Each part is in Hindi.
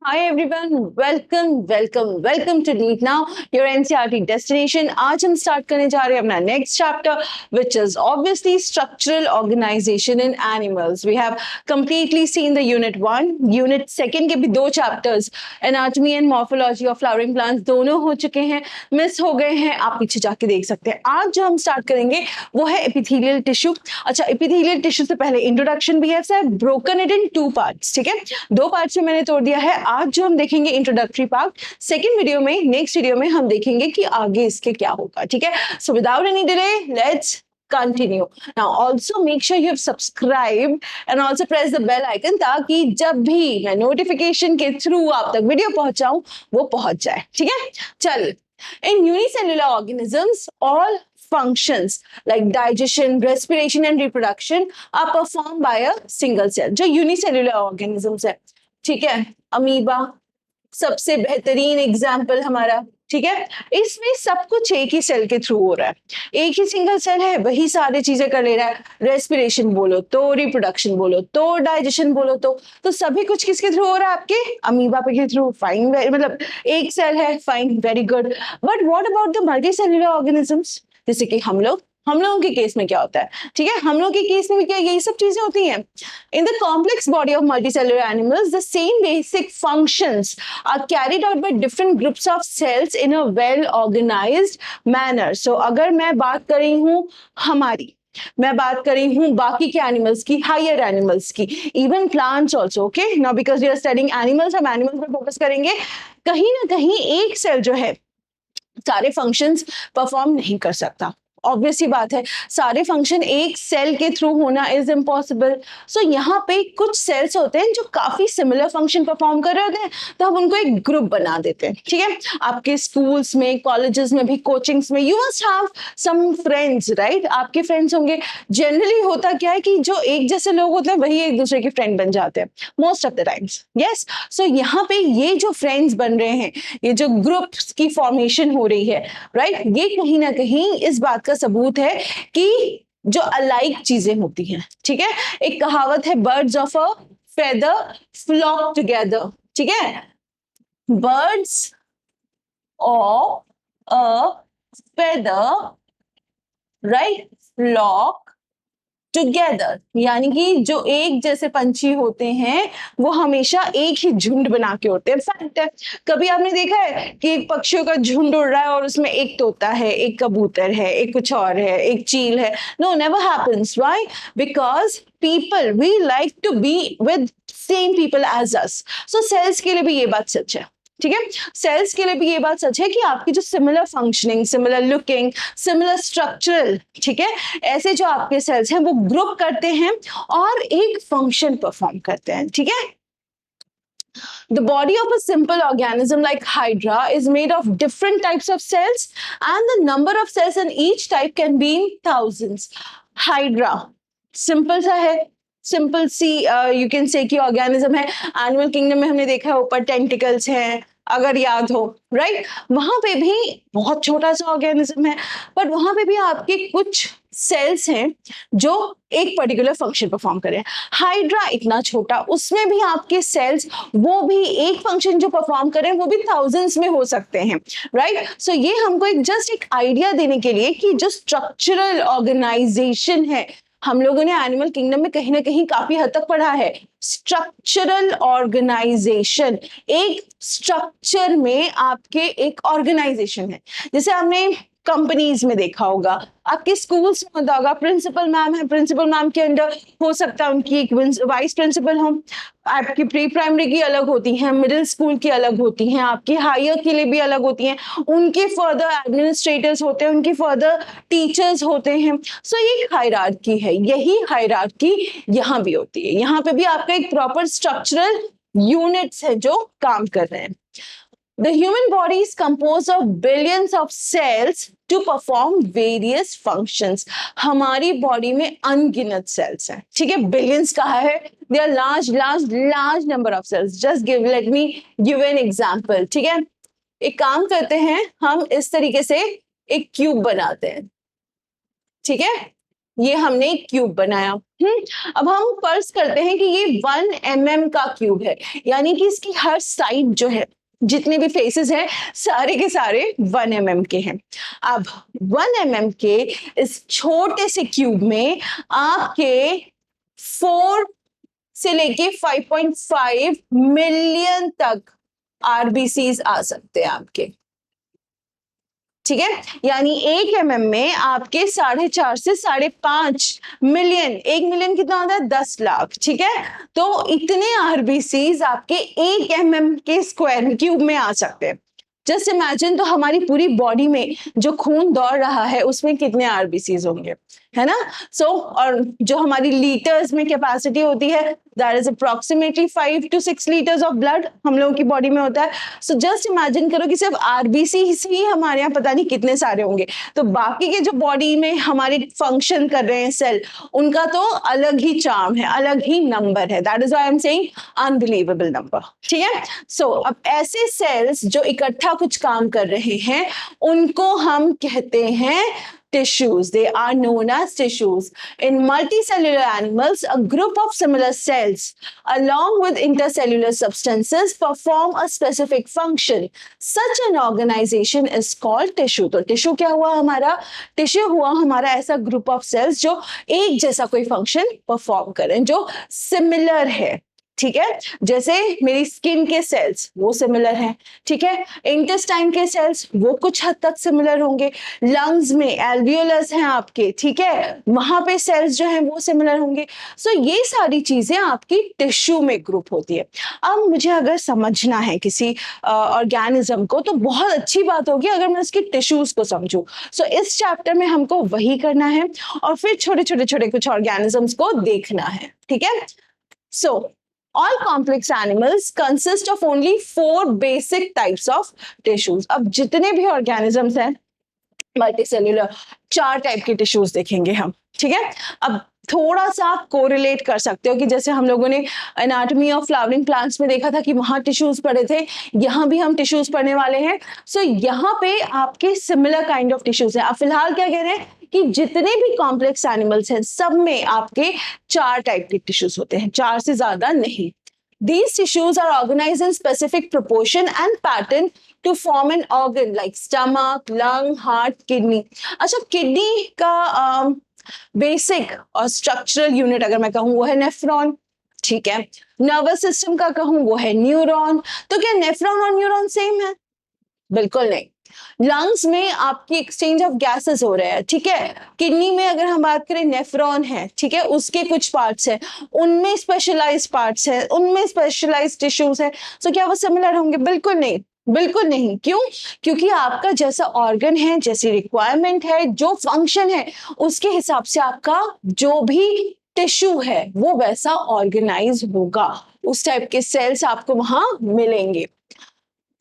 Hi everyone, welcome to Neat Now, your NCERT destination. आज हम स्टार्ट करने जा रहे हैं अपना next chapter, which is obviously structural organization in animals. We have completely seen the unit 1, unit 2 के भी दो chapters, anatomy and morphology of flowering plants दोनों हो चुके हैं, मिस हो गए हैं, आप पीछे जाके देख सकते हैं. आज जो हम स्टार्ट करेंगे वो है epithelial tissue. अच्छा, epithelial tissue से पहले इंट्रोडक्शन भी है. Sir broken it in 2 parts, ठीक है, 2 पार्ट्स में मैंने तोड़ दिया है. आज जो हम देखेंगे इंट्रोडक्टरी पार्ट, सेकंड वीडियो में, नेक्स्ट वीडियो में हम देखेंगे कि आगे इसके क्या होगा. ठीक है, so without any delay let's continue. Now also make sure you have subscribed and also press the bell icon ताकि जब भी मैं नोटिफिकेशन के थ्रू आप तक वीडियो पहुंचाऊं वो पहुंच जाए. ठीक है, चलिए. In unicellular organisms, all functions like digestion, respiration and reproduction are performed by a single cell. जो unicellular organisms है, ठीक है, अमीबा सबसे बेहतरीन एग्जाम्पल हमारा. ठीक है, इसमें सब कुछ एक ही सेल के थ्रू हो रहा है, एक ही सिंगल सेल है, वही सारी चीजें कर ले रहा है. रेस्पिरेशन बोलो तो, रिप्रोडक्शन बोलो तो, डाइजेशन बोलो तो सभी कुछ किसके थ्रू हो रहा है? आपके अमीबा के थ्रू. फाइन, मतलब एक सेल है, fine, very good. But what about the multi cellular organisms, जैसे कि हम लोगों के केस में क्या होता है? ठीक है, हम लोगों के केस में क्या यही सब चीजें होती हैं. In the complex body of multicellular animals the same basic functions are carried out by different groups of cells in a well organized manner. So अगर मैं बात कर रही हूँ मैं बात कर रही हूँ बाकी के एनिमल्स की, हायर एनिमल्स की, even plants also. Okay, now because we are studying animals, हम एनिमल्स पर फोकस करेंगे. कहीं ना कहीं एक सेल जो है सारे फंक्शंस परफॉर्म नहीं कर सकता. ऑब्वियस सी बात है, सारे फंक्शन एक सेल के थ्रू होना इज इम्पॉसिबल. सो यहाँ पे कुछ सेल्स होते हैं जो काफी सिमिलर फंक्शन परफॉर्म कर रहे होते हैं, तो हम उनको एक ग्रुप बना देते हैं. ठीक है, आपके स्कूल्स में, कॉलेजेस में भी, कोचिंग्स में you must have some friends, right? आपके फ्रेंड्स होंगे. जनरली होता क्या है कि जो एक जैसे लोग होते हैं वही एक दूसरे के फ्रेंड बन जाते हैं most of the times. Yes, so यहाँ पे ये जो फ्रेंड्स बन रहे हैं, ये जो ग्रुप्स की फॉर्मेशन हो रही है, राइट, ये कहीं ना कहीं इस बात का सबूत है कि जो अलाइक चीजें होती हैं. ठीक है, एक कहावत है, birds of a feather flock together. ठीक है, birds of a feather, right, flock together, यानी कि जो एक जैसे पंछी होते हैं वो हमेशा एक ही झुंड बना के उड़ते हैं. फैक्ट है. कभी आपने देखा है कि एक पक्षियों का झुंड उड़ रहा है और उसमें एक तोता है, एक कबूतर है, एक कुछ और है, एक चील है? No, never happens. Why? Because people we like to be with same people as us. So cells के लिए भी ये बात सच है. ठीक है, सेल्स के लिए भी ये बात सच है कि आपकी जो similar functioning, similar looking, similar structural, ठीक है, ऐसे जो आपके सेल्स हैं वो ग्रुप करते हैं और एक फंक्शन परफॉर्म करते हैं. ठीक है, the body of a simple organism like hydra is made of different types of cells and the number of cells in each type can be in thousands. hydra simple सा है, simple C you can say कि ऑर्गेनिज्म है. एनिमल किंगडम में हमने देखा है ऊपर टेंटिकल्स हैं, अगर याद हो, राइट? वहां पे भी बहुत छोटा सा ऑर्गेनिज्म है, बट वहां पे भी आपके कुछ सेल्स हैं जो एक पर्टिकुलर फंक्शन परफॉर्म करें. हाइड्रा इतना छोटा, उसमें भी आपके सेल्स वो भी एक फंक्शन जो परफॉर्म करें वो भी थाउजेंड्स में हो सकते हैं, राइट? सो ये हमको एक जस्ट एक आइडिया देने के लिए कि जो स्ट्रक्चरल ऑर्गेनाइजेशन है, हम लोगों ने एनिमल किंगडम में कहीं ना कहीं काफी हद तक पढ़ा है. स्ट्रक्चरल ऑर्गेनाइजेशन, एक स्ट्रक्चर में आपके एक ऑर्गेनाइजेशन है. जैसे आपने कंपनीज में देखा होगा, आपके स्कूल्स में होता होगा, प्रिंसिपल मैम है, प्रिंसिपल मैम के अंडर हो सकता है उनकी एक वाइस प्रिंसिपल हो. आपकी प्री प्राइमरी की अलग होती हैं, मिडिल स्कूल की अलग होती हैं, आपकी हायर के लिए भी अलग होती हैं, उनके फर्दर एडमिनिस्ट्रेटर्स होते हैं, उनके फर्दर टीचर्स होते हैं. सो ये हायरार्की है, यही हायरार्की यहाँ भी होती है. यहाँ पे भी आपका एक प्रॉपर स्ट्रक्चरल यूनिट्स है जो काम कर रहे हैं. The human body is composed of billions of cells to perform various functions. हमारी बॉडी में अनगिनत सेल्स हैं. ठीक है, बिलियंस कहा है, they are large number of cells. Just let me give an example. ठीक है, एक काम करते हैं, हम इस तरीके से एक क्यूब बनाते हैं. ठीक है, ये हमने एक क्यूब बनाया. अब हम फर्ज करते हैं कि ये 1 mm का क्यूब है, यानी कि इसकी हर साइड जो है, जितने भी फेसेस हैं, सारे के सारे 1 mm के हैं। अब 1 mm के इस छोटे से क्यूब में आपके 4 से लेके 5.5 मिलियन तक आरबीसीज आ सकते हैं आपके, ठीक है। यानी 1 mm में आपके 4.5 से 5.5 मिलियन, 1 मिलियन कितना होता है, 10 लाख, ठीक है। तो इतने आरबीसीज आपके 1 mm के स्क्वायर क्यूब में आ सकते हैं। जस्ट इमेजिन, तो हमारी पूरी बॉडी में जो खून दौड़ रहा है उसमें कितने आरबीसीज होंगे, है ना। सो और जो हमारी लीटर्स में कैपेसिटी होती है, that is approximately 5 to 6 litres of blood हम लोगों की बॉडी में होता है। सो जस्ट इमेजिन करो कि सिर्फ आरबीसी ही हमारे यहाँ पता नहीं कितने सारे होंगे, तो बाकी के जो बॉडी में हमारे फंक्शन कर रहे हैं सेल, उनका तो अलग ही चार्म है, अलग ही नंबर है। That is why I am saying unbelievable number, ठीक है। सो अब ऐसे सेल्स जो इकट्ठा कुछ काम कर रहे हैं, उनको हम कहते हैं tissues. They are known as tissues. In multicellular animals, a group of similar cells along with intercellular substances perform a specific function. Such an organization is called tissue. तो tissue क्या हुआ हमारा? tissue हुआ हमारा ऐसा group of cells जो एक जैसा कोई function perform करें, जो similar है, ठीक है। जैसे मेरी स्किन के सेल्स वो सिमिलर हैं, ठीक है। इंटेस्टाइन के सेल्स वो कुछ हद तक सिमिलर होंगे, लंग्स में एल्वियोलस हैं आपके, ठीक है, वहां पे सेल्स जो हैं वो सिमिलर होंगे। सो ये सारी चीजें आपकी टिश्यू में ग्रुप होती है। अब मुझे अगर समझना है किसी ऑर्गेनिज्म को, तो बहुत अच्छी बात होगी अगर मैं उसकी टिश्यूज को समझूं। सो इस चैप्टर में हमको वही करना है और फिर छोटे छोटे छोटे कुछ ऑर्गेनिजम्स को देखना है, ठीक है। सो all complex animals consist of only 4 basic types of tissues. अब जितने भी organisms हैं मल्टीसेल्युलर, 4 टाइप के टिश्यूज देखेंगे हम, ठीक है। अब थोड़ा सा कोरिलेट कर सकते हो कि जैसे हम लोगों ने एनाटॉमी ऑफ फ्लावरिंग प्लांट्स में देखा था कि वहां टिश्यूज पढ़े थे, यहाँ भी हम टिश्यूज पढ़ने वाले हैं। सो यहाँ पे आपके सिमिलर काइंड ऑफ टिश्यूज हैं। अब फिलहाल क्या कह रहे हैं कि जितने भी कॉम्प्लेक्स एनिमल्स हैं सब में आपके 4 टाइप के टिश्यूज होते हैं, 4 से ज्यादा नहीं। These tissues are organized in specific proportion and pattern to form an organ like stomach, lung, heart, kidney. अच्छा, किडनी का बेसिक और स्ट्रक्चरल यूनिट अगर मैं कहूँ वो है नेफ्रॉन, ठीक है। नर्वस सिस्टम का कहूँ वो है न्यूरॉन। तो क्या नेफ्रॉन और न्यूरॉन सेम है? बिल्कुल नहीं। लंग्स में आपकी एक्सचेंज ऑफ गैसेस हो रहे हैं, ठीक है। किडनी में अगर हम बात करें नेफ्रॉन है, ठीक है, उसके कुछ पार्ट्स हैं, उनमें स्पेशलाइज्ड पार्ट्स हैं, उनमें स्पेशलाइज्ड टिश्यूज हैं। सो क्या वो सिमिलर होंगे? बिल्कुल नहीं, बिल्कुल नहीं। क्यों? क्योंकि आपका जैसा ऑर्गन है, जैसी रिक्वायरमेंट है, जो फंक्शन है, उसके हिसाब से आपका जो भी टिश्यू है वो वैसा ऑर्गेनाइज होगा, उस टाइप के सेल्स आपको वहां मिलेंगे।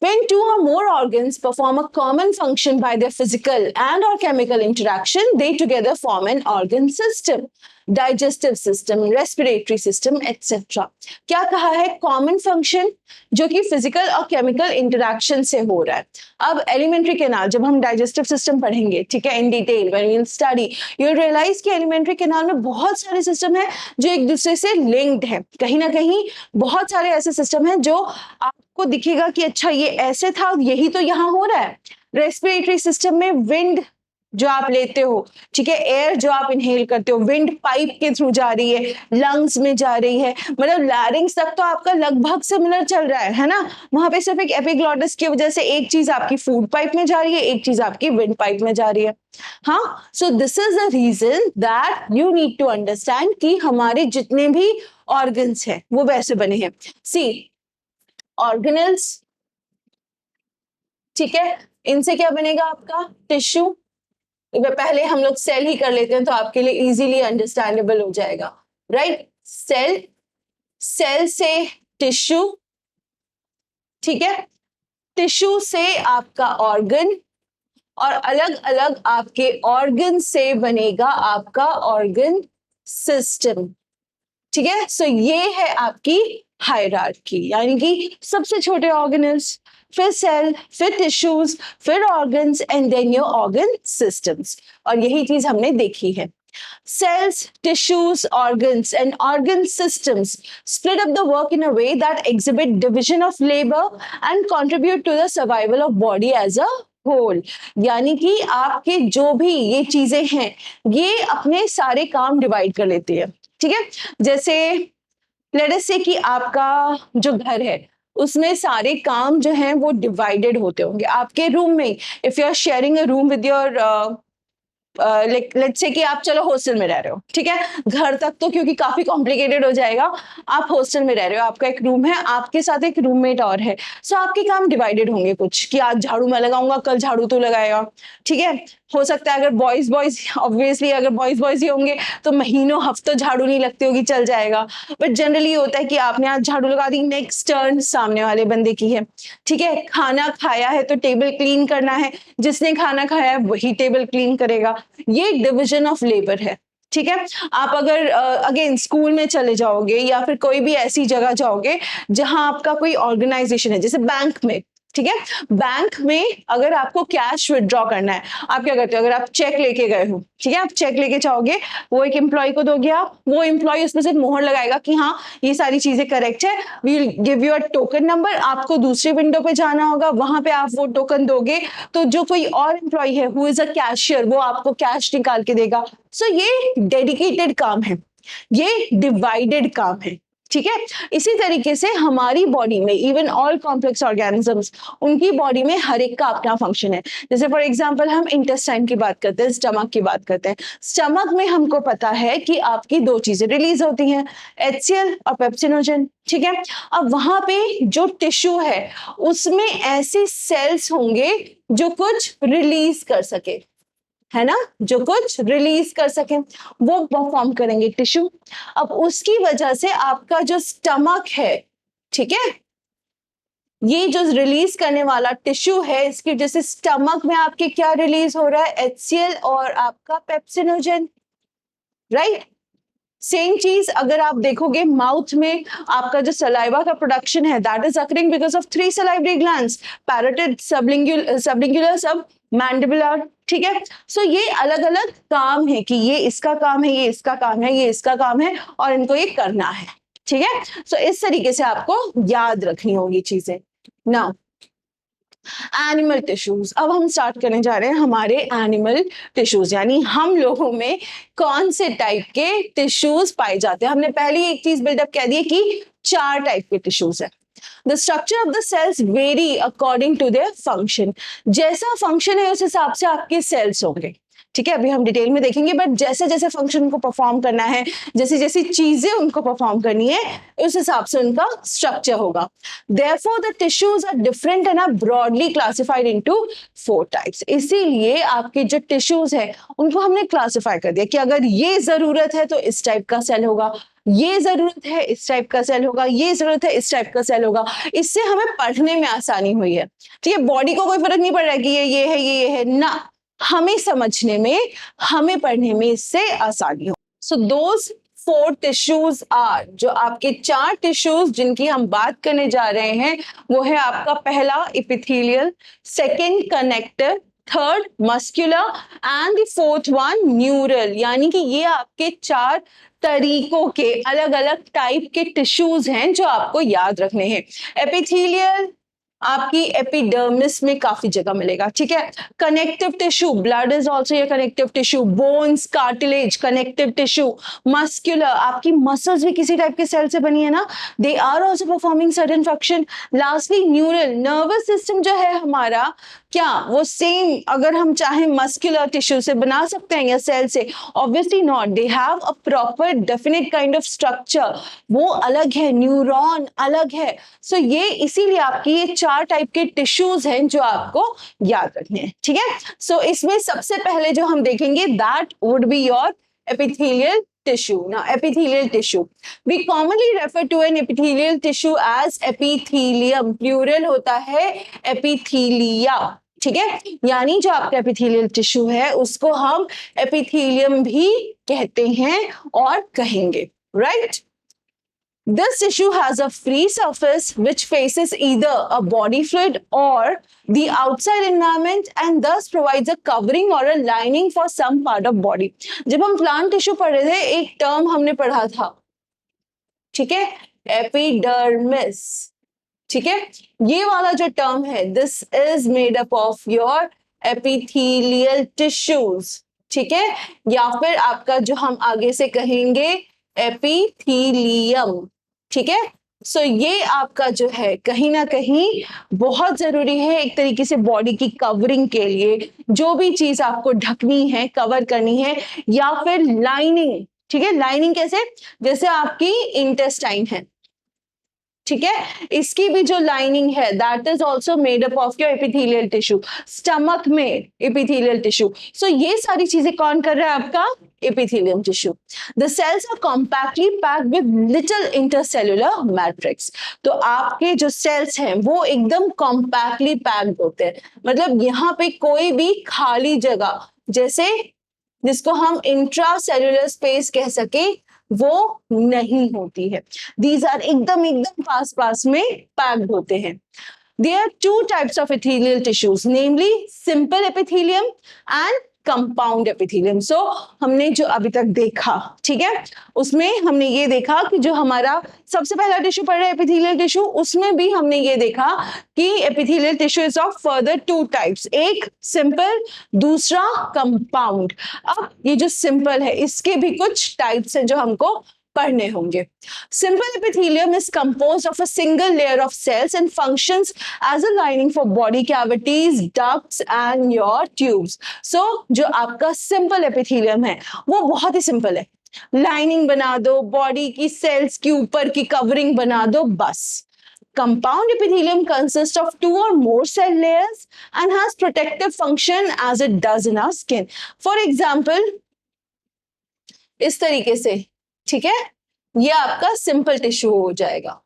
When 2 or more organs perform a common function by their physical and or chemical interaction, they together form an organ system. Digestive system, respiratory system, etc. क्या कहा है? कॉमन फंक्शन जो कि फिजिकल और केमिकल इंटरेक्शन से हो रहा है। अब एलिमेंट्री कैनाल जब हम डाइजेस्टिव सिस्टम पढ़ेंगे, ठीक है, in detail when we will study, you will realise कि एलिमेंट्री कैनाल में बहुत सारे सिस्टम है जो एक दूसरे से लिंक्ड है। कहीं ना कहीं बहुत सारे ऐसे सिस्टम है जो आपको दिखेगा कि अच्छा ये ऐसे था, यही तो यहाँ हो रहा है। रेस्पिरेटरी सिस्टम में विंड जो आप लेते हो, ठीक है, एयर जो आप इनहेल करते हो, विंड पाइप के थ्रू जा रही है, लंग्स में जा रही है, मतलब लैरिंग्स तक तो आपका लगभग सिमिलर चल रहा है ना। वहां पे सिर्फ एक एपिग्लॉटिस की वजह से एक चीज आपकी फूड पाइप में जा रही है, एक चीज आपकी विंड पाइप में जा रही है। हाँ, so this is the reason that you need to understand कि हमारे जितने भी ऑर्गन्स हैं वो वैसे बने हैं। सी ऑर्गेनल्स, ठीक है, इनसे क्या बनेगा आपका टिश्यू। पहले हम लोग सेल ही कर लेते हैं तो आपके लिए इजीली अंडरस्टैंडेबल हो जाएगा, राइट। सेल, सेल से टिश्यू, ठीक है, टिश्यू से आपका ऑर्गन, और अलग अलग आपके ऑर्गन से बनेगा आपका ऑर्गन सिस्टम, ठीक है। सो ये है आपकी हायरार्की, यानी कि सबसे छोटे ऑर्गेनल्स, फिर सेल, फिर टिश्यूज, फिर organs and then your organ systems. और यही चीज हमने देखी है। Cells, tissues, organs, and organ systems split up the work in a way that exhibit division of labor and contribute to the survival of body as a whole. यानी कि आपके जो भी ये चीजें हैं ये अपने सारे काम डिवाइड कर लेती है, ठीक है। जैसे लेट अस से कि आपका जो घर है उसमें सारे काम जो हैं वो डिवाइडेड होते होंगे आपके रूम में। If you are sharing a room with your let's say कि आप चलो हॉस्टल में रह रहे हो, ठीक है। घर तक तो क्योंकि काफी कॉम्प्लिकेटेड हो जाएगा, आप हॉस्टल में रह रहे हो, आपका एक रूम है, आपके साथ एक रूममेट और है, सो आपके काम डिवाइडेड होंगे कुछ कि आज झाड़ू मैं लगाऊंगा, कल झाड़ू तू लगाएगा, ठीक है। हो सकता है अगर बॉयज बॉयज ऑब्वियसली अगर बॉयज बॉयज ही होंगे तो महीनों हफ्तों झाड़ू नहीं लगती होगी, चल जाएगा। बट जनरली होता है कि आपने आज झाड़ू लगा दी, नेक्स्ट टर्न सामने वाले बंदे की है, ठीक है। खाना खाया है तो टेबल क्लीन करना है, जिसने खाना खाया है वही टेबल क्लीन करेगा। ये डिविजन ऑफ लेबर है, ठीक है। आप अगर अगेन स्कूल में चले जाओगे या फिर कोई भी ऐसी जगह जाओगे जहां आपका कोई ऑर्गेनाइजेशन है, जैसे बैंक में, ठीक है। बैंक में अगर आपको कैश विड्रॉ करना है, आप क्या करते हो, अगर आप चेक लेके गए हो, ठीक है, आप चेक लेके जाओगे, वो एक एम्प्लॉय को दोगे आप, वो एम्प्लॉय उसमें से मोहर लगाएगा कि हाँ ये सारी चीजें करेक्ट है, we will give you a token number, आपको दूसरे विंडो पे जाना होगा, वहां पे आप वो टोकन दोगे तो जो कोई और एम्प्लॉय है हु इज अ कैशियर वो आपको कैश निकाल के देगा। सो ये डेडिकेटेड काम है, ये डिवाइडेड काम है, ठीक है। इसी तरीके से हमारी बॉडी में इवन ऑल कॉम्प्लेक्स ऑर्गेनिजम्स, उनकी बॉडी में हर एक का अपना फंक्शन है। जैसे फॉर एग्जांपल हम इंटेस्टाइन की बात करते हैं, स्टमक की बात करते हैं। स्टमक में हमको पता है कि आपकी दो चीजें रिलीज होती हैं, HCl और पेप्सिनोजन, ठीक है। अब वहां पे जो टिश्यू है उसमें ऐसे सेल्स होंगे जो कुछ रिलीज कर सके, है ना, जो कुछ रिलीज कर सके वो परफॉर्म करेंगे टिश्यू। अब उसकी वजह से आपका जो स्टमक है, ठीक है, ये जो रिलीज करने वाला टिश्यू है इसकी वजह से स्टमक में आपके क्या रिलीज हो रहा है, HCl और आपका पेप्सिनोजन, राइट। सेम चीज अगर आप देखोगे माउथ में आपका जो सलाइवा का प्रोडक्शन है that is occurring because of 3 salivary glands, parotid, sublingual, submandibular, ठीक है। सो ये अलग अलग काम है कि ये इसका काम है, ये इसका काम है, ये इसका काम है और इनको ये करना है, ठीक है। सो इस तरीके से आपको याद रखनी होगी चीजें। नाउ एनिमल टिश्यूज, अब हम स्टार्ट करने जा रहे हैं हमारे एनिमल टिश्यूज, यानी हम लोगों में कौन से टाइप के टिश्यूज पाए जाते हैं। हमने पहले एक चीज बिल्डअप कह दी कि 4 टाइप के टिश्यूज है। The structure of the cells vary according to their function. जैसा फंक्शन है उस हिसाब से आपके सेल्स होंगे, ठीक है। अभी हम डिटेल में देखेंगे, बट जैसे जैसे फंक्शन को परफॉर्म करना है, जैसी जैसी चीजें उनको परफॉर्म करनी है, उस हिसाब से उनका स्ट्रक्चर होगा। Therefore, the tissues are different and are broadly classified into 4 types. इसीलिए आपके जो टिश्यूज है उनको हमने क्लासिफाई कर दिया कि अगर ये जरूरत है तो इस टाइप का सेल होगा, ये जरूरत है इस टाइप का सेल होगा, ये जरूरत है इस टाइप का सेल होगा। इससे हमें पढ़ने में आसानी हुई है, ठीक है। बॉडी को कोई फर्क नहीं पड़ रहा है कि ये है ये है ना, हमें समझने में, हमें पढ़ने में इससे आसानी हो। सो दोज 4 टिश्यूज आर, जो आपके 4 टिश्यूज जिनकी हम बात करने जा रहे हैं वो है आपका पहला epithelial, second connective, third muscular and the fourth one neural. यानी कि ये आपके 4 तरीकों के अलग अलग टाइप के टिश्यूज हैं जो आपको याद रखने हैं। एपिथेलियल आपकी एपिडर्मिस में काफी जगह मिलेगा, ठीक है। Connective tissue, blood is also ये connective tissue, bones, cartilage connective tissue, muscular आपकी मसल्स भी किसी टाइप के सेल से बनी है ना, they are also performing certain function. Lastly neural, nervous system जो है हमारा, क्या वो सेम अगर हम चाहें मस्कुलर टिश्यू से बना सकते हैं या सेल से, obviously not, they have a proper definite kind of structure, वो अलग है, न्यूरॉन अलग है। सो ये इसीलिए आपकी ये 4 टाइप के टिश्यूज हैं जो आपको याद रखने हैं, ठीक है। सो इसमें सबसे पहले जो हम देखेंगे that would be your epithelial tissue. Now, epithelial tissue. We commonly refer to an epithelial tissue as epithelium. Plural होता है epithelia. ठीक है, यानी जो आपका एपिथेलियल टिश्यू है उसको हम एपिथेलियम भी कहते हैं और कहेंगे, right. This tissue has a free surface which faces either a body fluid or the outside environment and thus provides a covering or a lining for some part of body. जब हम प्लांट टिश्यू पढ़ रहे थे एक टर्म हमने पढ़ा था, ठीक है, एपिडर्मिस, ठीक है, ये वाला जो टर्म है this is made up of your epithelial tissues, ठीक है, या फिर आपका जो हम आगे से कहेंगे एपिथेलियम, ठीक है। सो ये आपका जो है कहीं ना कहीं बहुत जरूरी है एक तरीके से बॉडी की कवरिंग के लिए, जो भी चीज आपको ढकनी है, कवर करनी है, या फिर लाइनिंग, ठीक है। लाइनिंग कैसे, जैसे आपकी इंटेस्टाइन है, ठीक है, इसकी भी जो लाइनिंग है that is also made up of your epithelial tissue, stomach में एपिथेलियल टिश्यू। सो ये सारी चीजें कौन कर रहा है, आपका epithelium tissue. The cells are compactly packed with little intercellular matrix. तो आपके जो सेल्स हैं वो एकदम कॉम्पैक्टली पैक्ड होते हैं, मतलब यहाँ पे कोई भी खाली जगह, जैसे जिसको हम इंट्रासेल्युलर स्पेस कह सके, वो नहीं होती है। These are एकदम पास में पैक्ड होते हैं। There are two types of epithelial tissues, namely simple epithelium and compound epithelium. So हमने जो अभी तक देखा, ठीक है, उसमें हमने ये देखा कि जो हमारा सबसे पहला टिश्यू पड़ रहा है एपिथेलियल टिश्यू, उसमें भी हमने ये देखा कि epithelial tissue is of further two types, एक सिंपल, दूसरा कंपाउंड। अब ये जो सिंपल है इसके भी कुछ टाइप्स हैं जो हमको पढ़ने होंगे। Simple epithelium is composed of a single layer of cells and functions as a lining for body cavities, ducts and your tubes. So जो आपका simple epithelium है वो बहुत ही simple है, लाइनिंग बना दो, बॉडी की सेल्स के ऊपर की कवरिंग बना दो, बस। Compound epithelium consists of two or more cell layers and has protective function as it does in our skin. For example, इस तरीके से, ठीक है, ये आपका सिंपल टिश्यू हो जाएगा,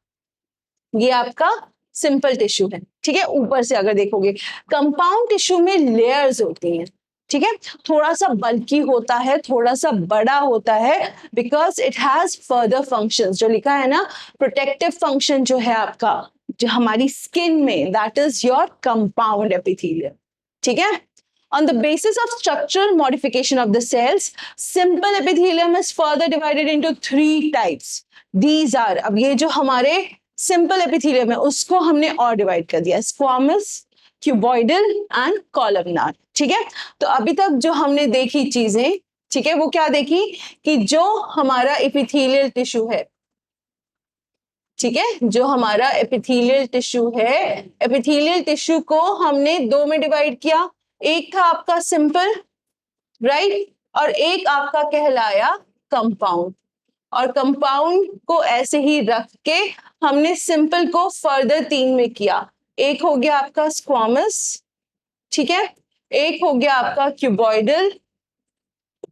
ये आपका सिंपल टिश्यू है, ठीक है। ऊपर से अगर देखोगे कंपाउंड टिश्यू में लेयर्स होती हैं, ठीक है, थोड़ा सा बल्की होता है, थोड़ा सा बड़ा होता है, because it has further functions. जो लिखा है ना प्रोटेक्टिव फंक्शन जो है आपका, जो हमारी स्किन में, that is your compound epithelium, ठीक है। On the basis of structural modification of the cells, simple epithelium is further divided into three types. These are, अब ये जो हमारे simple epithelium है उसको हमने और डिवाइड कर दिया, squamous, cuboidal and columnar, ठीक है। तो अभी तक जो हमने देखी चीजें, ठीक है, वो क्या देखी कि जो हमारा एपिथेलियल टिश्यू है, ठीक है, जो हमारा एपिथेलियल टिश्यू है, एपिथेलियल टिश्यू को हमने दो में डिवाइड किया, एक था आपका सिंपल, राइट, और एक आपका कहलाया कंपाउंड। और कंपाउंड को ऐसे ही रख के हमने सिंपल को फर्दर तीन में किया, एक हो गया आपका स्क्वामस, ठीक है, एक हो गया आपका क्यूबॉइडल,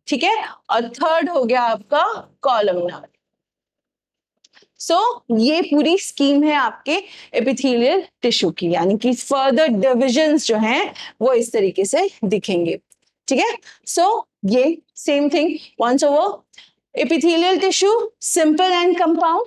ठीक है, और थर्ड हो गया आपका कॉलमनार। सो ये पूरी स्कीम है आपके एपिथेलियल टिश्यू की, यानी कि फर्दर डिविजन्स जो हैं वो इस तरीके से दिखेंगे, ठीक है। सो ये same thing once over, epithelial tissue simple and compound.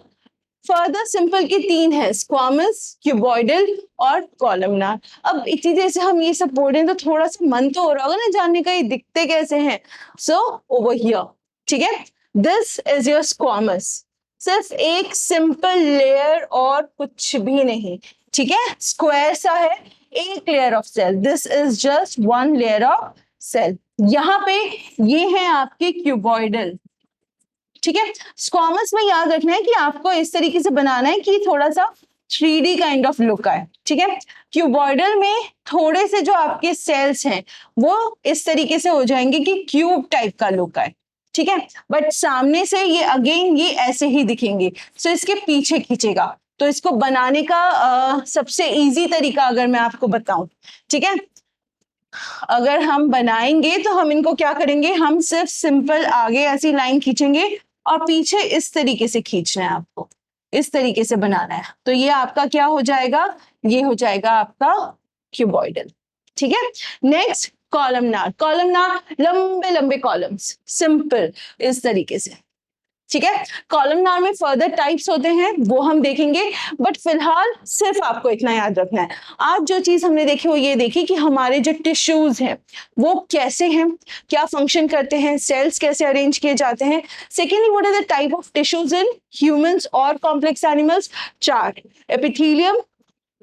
Further simple के तीन है, स्क्वामस, क्यूबॉइडल और कॉलमनार। अब इतनी देर से हम ये सब बोल रहे हैं तो थोड़ा सा मन तो हो रहा होगा ना जानने का ये दिखते कैसे हैं। सो ओवर हियर, ठीक है, दिस इज योर स्क्वामस, सिर्फ एक सिंपल लेयर और कुछ भी नहीं, ठीक है, स्क्वायर सा है, एक layer of cell, this is just one layer of cell. यहाँ पे ये है आपके क्यूबॉइडल, ठीक है। स्क्वामस में याद रखना है कि आपको इस तरीके से बनाना है कि थोड़ा सा 3D काइंड ऑफ लुक आए, ठीक है। क्यूबॉइडल में थोड़े से जो आपके सेल्स हैं वो इस तरीके से हो जाएंगे कि क्यूब टाइप का लुक आए, ठीक है, बट सामने से ये अगेन ये ऐसे ही दिखेंगे। सो इसके पीछे खींचेगा, तो इसको बनाने का सबसे इजी तरीका अगर मैं आपको बताऊं, ठीक है, अगर हम बनाएंगे तो हम इनको क्या करेंगे, हम सिर्फ सिंपल आगे ऐसी लाइन खींचेंगे और पीछे इस तरीके से खींचना है, आपको इस तरीके से बनाना है। तो ये आपका क्या हो जाएगा, ये हो जाएगा आपका क्यूबॉइडल, ठीक है। नेक्स्ट कॉलमनार, कॉलमनार लंबे लंबे कॉलम्स, सिंपल इस तरीके से, ठीक है। कॉलमनार में फर्दर टाइप्स होते हैं, वो हम देखेंगे, बट फिलहाल सिर्फ आपको इतना याद रखना है। आज जो चीज हमने देखी वो ये देखी कि हमारे जो टिश्यूज हैं वो कैसे हैं, क्या फंक्शन करते हैं, सेल्स कैसे अरेंज किए जाते हैं। Secondly, what are the type of tissues in humans और complex animals? 4, epithelium,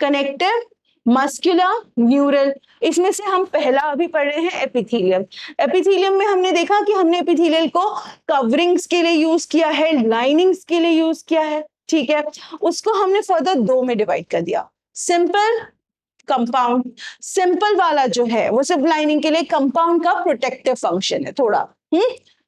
connective, muscular, neural. इसमें से हम पहला अभी पढ़ रहे हैं एपिथेलियम। एपिथेलियम में हमने देखा कि हमने एपिथेलियल को कवरिंग्स के लिए यूज किया है, लाइनिंग्स के लिए यूज किया है, ठीक है। उसको हमने फर्दर 2 में डिवाइड कर दिया, सिंपल, कंपाउंड। सिंपल वाला जो है वो सिर्फ लाइनिंग के लिए, कंपाउंड का प्रोटेक्टिव फंक्शन है थोड़ा।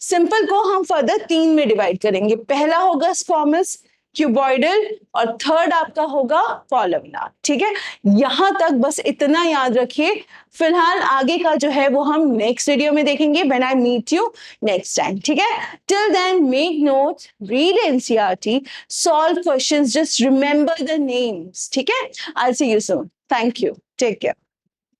सिंपल को हम फर्दर 3 में डिवाइड करेंगे, पहला होगा स्क्वामस, क्यूबॉइडल, और थर्ड आपका होगा कॉलमनार, ठीक है। यहां तक बस इतना याद रखिए। फिलहाल आगे का जो है वो हम नेक्स्ट वीडियो में देखेंगे, when I meet you next time, ठीक है। Till then make notes, read NCERT, solve questions, just remember the names, ठीक है। I see you soon, thank you, take care.